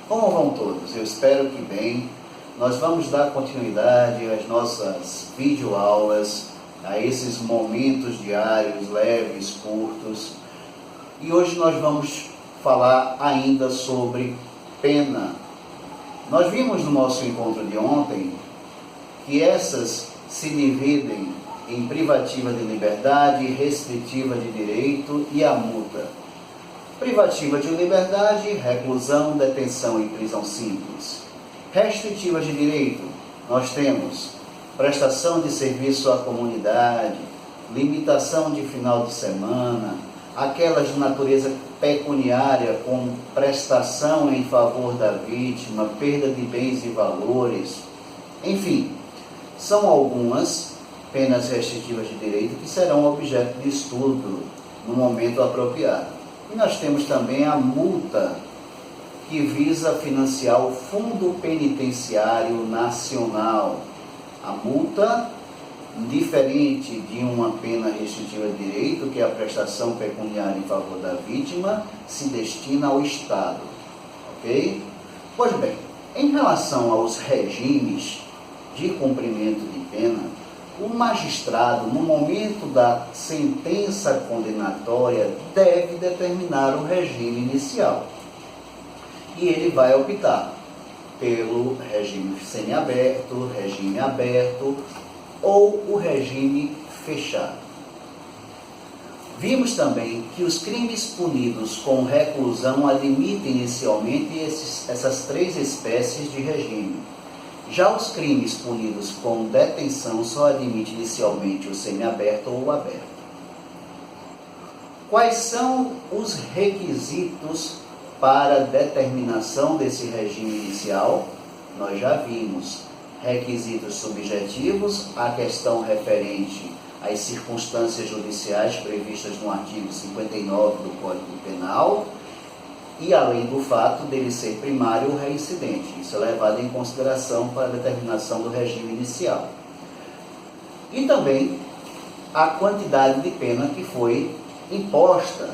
Como vão todos? Eu espero que bem. Nós vamos dar continuidade às nossas videoaulas, a esses momentos diários, leves, curtos. E hoje nós vamos falar ainda sobre pena. Nós vimos no nosso encontro de ontem que essas se dividem em privativa de liberdade, restritiva de direito e a multa. Privativa de liberdade, reclusão, detenção e prisão simples. Restritiva de direito, nós temos prestação de serviço à comunidade, limitação de final de semana, aquelas de natureza pecuniária com prestação em favor da vítima, perda de bens e valores, enfim, são algumas penas restritivas de direito que serão objeto de estudo no momento apropriado. E nós temos também a multa, que visa financiar o Fundo Penitenciário Nacional. A multa, diferente de uma pena restritiva de direito, que é a prestação pecuniária em favor da vítima, se destina ao Estado. Ok? Pois bem, em relação aos regimes de cumprimento de pena, o magistrado, no momento da sentença condenatória, deve determinar o regime inicial. E ele vai optar pelo regime semiaberto, regime aberto ou o regime fechado. Vimos também que os crimes punidos com reclusão admitem inicialmente essas três espécies de regime. Já os crimes punidos com detenção só admite inicialmente o semiaberto ou o aberto. Quais são os requisitos para a determinação desse regime inicial? Nós já vimos requisitos subjetivos, a questão referente às circunstâncias judiciais previstas no artigo 59 do Código Penal, e além do fato dele ser primário ou reincidente. Isso é levado em consideração para a determinação do regime inicial. E também a quantidade de pena que foi imposta.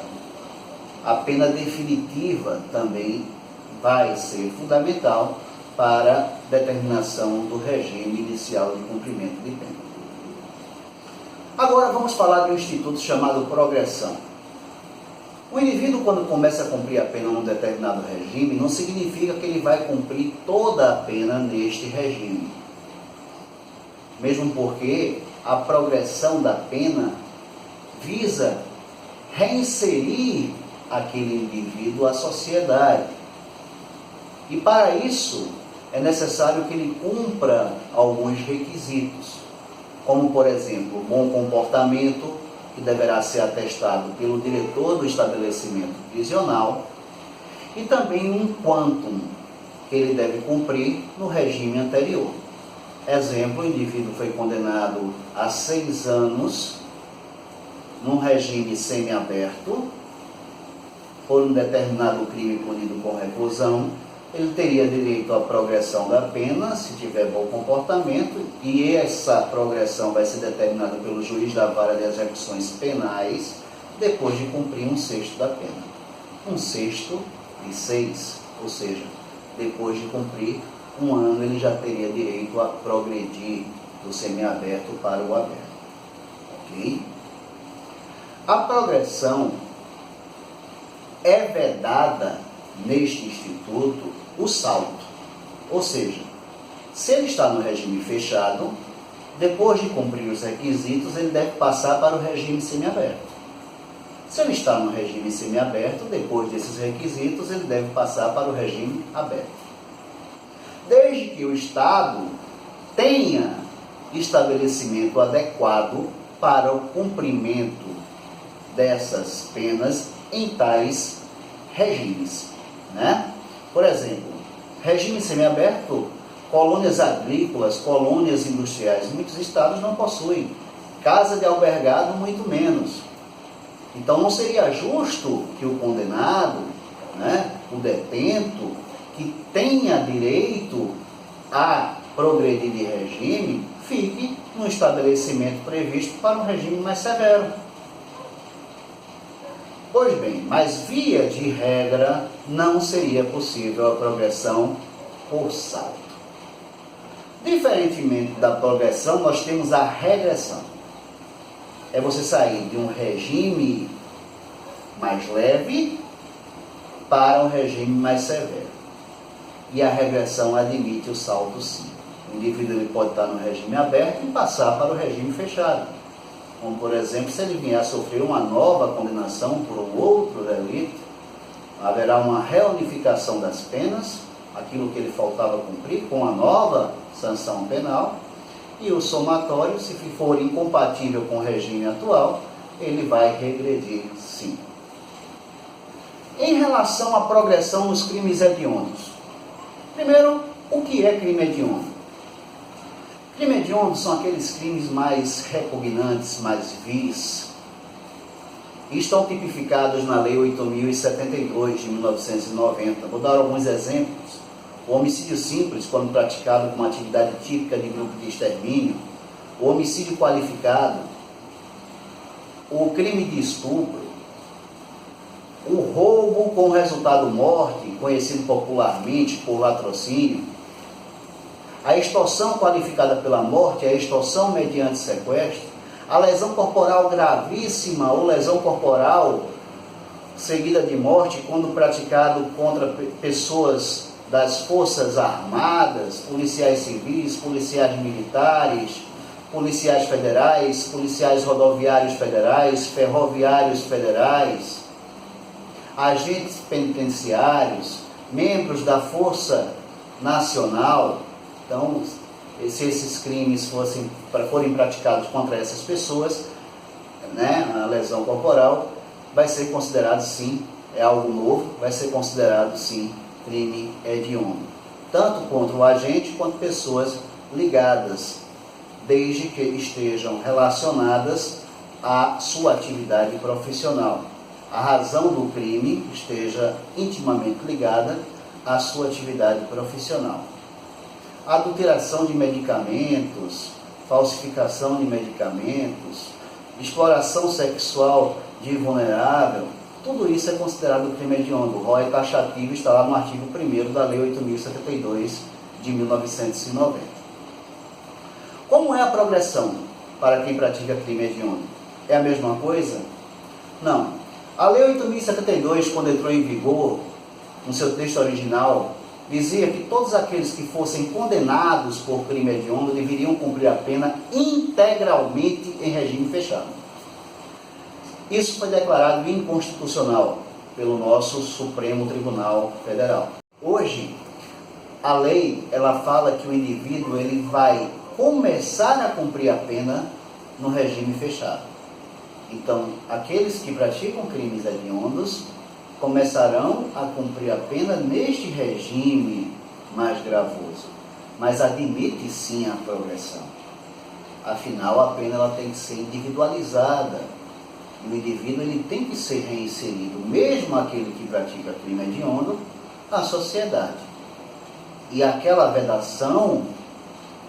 A pena definitiva também vai ser fundamental para a determinação do regime inicial de cumprimento de pena. Agora vamos falar de um instituto chamado progressão. O indivíduo, quando começa a cumprir a pena num determinado regime, não significa que ele vai cumprir toda a pena neste regime. Mesmo porque a progressão da pena visa reinserir aquele indivíduo à sociedade. E para isso é necessário que ele cumpra alguns requisitos, como, por exemplo, bom comportamento, que deverá ser atestado pelo diretor do estabelecimento prisional, e também um quantum que ele deve cumprir no regime anterior. Exemplo, o indivíduo foi condenado a 6 anos num regime semiaberto por um determinado crime punido com reclusão. Ele teria direito à progressão da pena, se tiver bom comportamento, e essa progressão vai ser determinada pelo juiz da vara de execuções penais, depois de cumprir 1/6 da pena. 1/6 de 6, ou seja, depois de cumprir 1 ano, ele já teria direito a progredir do semiaberto para o aberto. Ok? A progressão é vedada neste instituto o salto, ou seja, se ele está no regime fechado, depois de cumprir os requisitos, ele deve passar para o regime semiaberto. Se ele está no regime semiaberto, depois desses requisitos, ele deve passar para o regime aberto. Desde que o Estado tenha estabelecimento adequado para o cumprimento dessas penas em tais regimes, né? Por exemplo, regime semiaberto, colônias agrícolas, colônias industriais, muitos estados não possuem. Casa de albergado, muito menos. Então não seria justo que o condenado, né, o detento, que tenha direito a progredir de regime, fique no estabelecimento previsto para um regime mais severo. Pois bem, mas via de regra não seria possível a progressão por salto. Diferentemente da progressão, nós temos a regressão. É você sair de um regime mais leve para um regime mais severo. E a regressão admite o salto sim. O indivíduo ele pode estar no regime aberto e passar para o regime fechado. Como, por exemplo, se ele vier a sofrer uma nova condenação por um outro delito, haverá uma reunificação das penas, aquilo que ele faltava cumprir, com a nova sanção penal, e o somatório, se for incompatível com o regime atual, ele vai regredir sim. Em relação à progressão nos crimes hediondos. Primeiro, o que é crime hediondo? Crime hediondo são aqueles crimes mais repugnantes, mais vis, e estão tipificados na Lei 8.072 de 1990. Vou dar alguns exemplos. O homicídio simples, quando praticado como atividade típica de grupo de extermínio, o homicídio qualificado, o crime de estupro, o roubo com resultado morte, conhecido popularmente por latrocínio, a extorsão qualificada pela morte, a extorsão mediante sequestro, a lesão corporal gravíssima ou lesão corporal seguida de morte quando praticado contra pessoas das Forças Armadas, policiais civis, policiais militares, policiais federais, policiais rodoviários federais, ferroviários federais, agentes penitenciários, membros da Força Nacional. Então, se esses crimes forem praticados contra essas pessoas, a lesão corporal vai ser considerado sim, é algo novo, vai ser considerado sim crime hediondo, tanto contra o agente quanto pessoas ligadas, desde que estejam relacionadas à sua atividade profissional. A razão do crime esteja intimamente ligada à sua atividade profissional. Adulteração de medicamentos, falsificação de medicamentos, exploração sexual de vulnerável, tudo isso é considerado crime hediondo. O rol taxativo está lá no artigo 1º da Lei 8.072 de 1990. Como é a progressão para quem pratica crime hediondo? É a mesma coisa? Não. A Lei 8.072, quando entrou em vigor, no seu texto original, dizia que todos aqueles que fossem condenados por crime hediondo deveriam cumprir a pena integralmente em regime fechado. Isso foi declarado inconstitucional pelo nosso Supremo Tribunal Federal. Hoje, a lei ela fala que o indivíduo ele vai começar a cumprir a pena no regime fechado. Então, aqueles que praticam crimes hediondos começarão a cumprir a pena neste regime mais gravoso, mas admite sim a progressão. Afinal, a pena ela tem que ser individualizada. O indivíduo ele tem que ser reinserido, mesmo aquele que pratica crime hediondo, na sociedade. E aquela vedação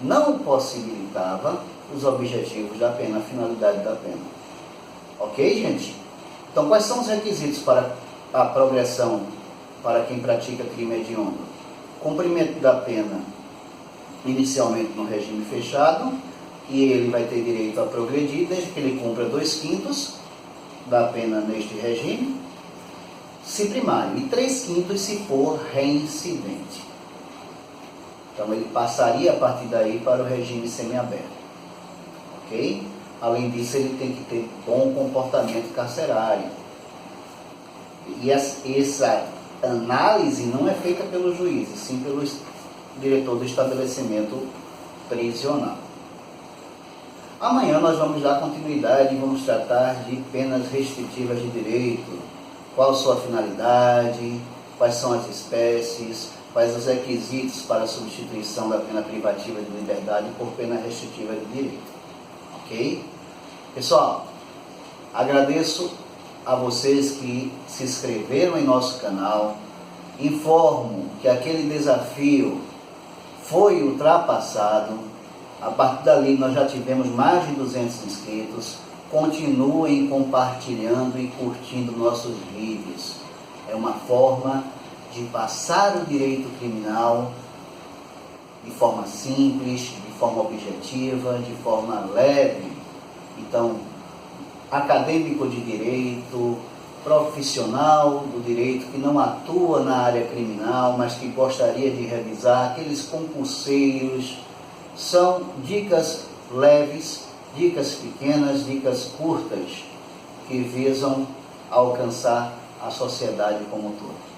não possibilitava os objetivos da pena, a finalidade da pena. Ok, gente? Então, quais são os requisitos para a progressão para quem pratica crime hediondo? Cumprimento da pena inicialmente no regime fechado, e ele vai ter direito a progredir desde que ele cumpra 2/5 da pena neste regime, se primário, e 3/5 se for reincidente. Então ele passaria a partir daí para o regime semiaberto. Ok? Além disso, ele tem que ter bom comportamento carcerário. E essa análise não é feita pelo juiz, sim pelo diretor do estabelecimento prisional. Amanhã nós vamos dar continuidade e vamos tratar de penas restritivas de direito, qual sua finalidade, quais são as espécies, quais os requisitos para a substituição da pena privativa de liberdade por pena restritiva de direito. Ok? Pessoal, agradeço a vocês que se inscreveram em nosso canal, informo que aquele desafio foi ultrapassado. A partir dali nós já tivemos mais de 200 inscritos. continuem compartilhando e curtindo nossos vídeos. É uma forma de passar o direito criminal de forma simples, de forma objetiva, de forma leve. Então, acadêmico de direito, profissional do direito que não atua na área criminal, mas que gostaria de revisar, aqueles concurseiros, são dicas leves, dicas pequenas, dicas curtas, que visam alcançar a sociedade como um todo.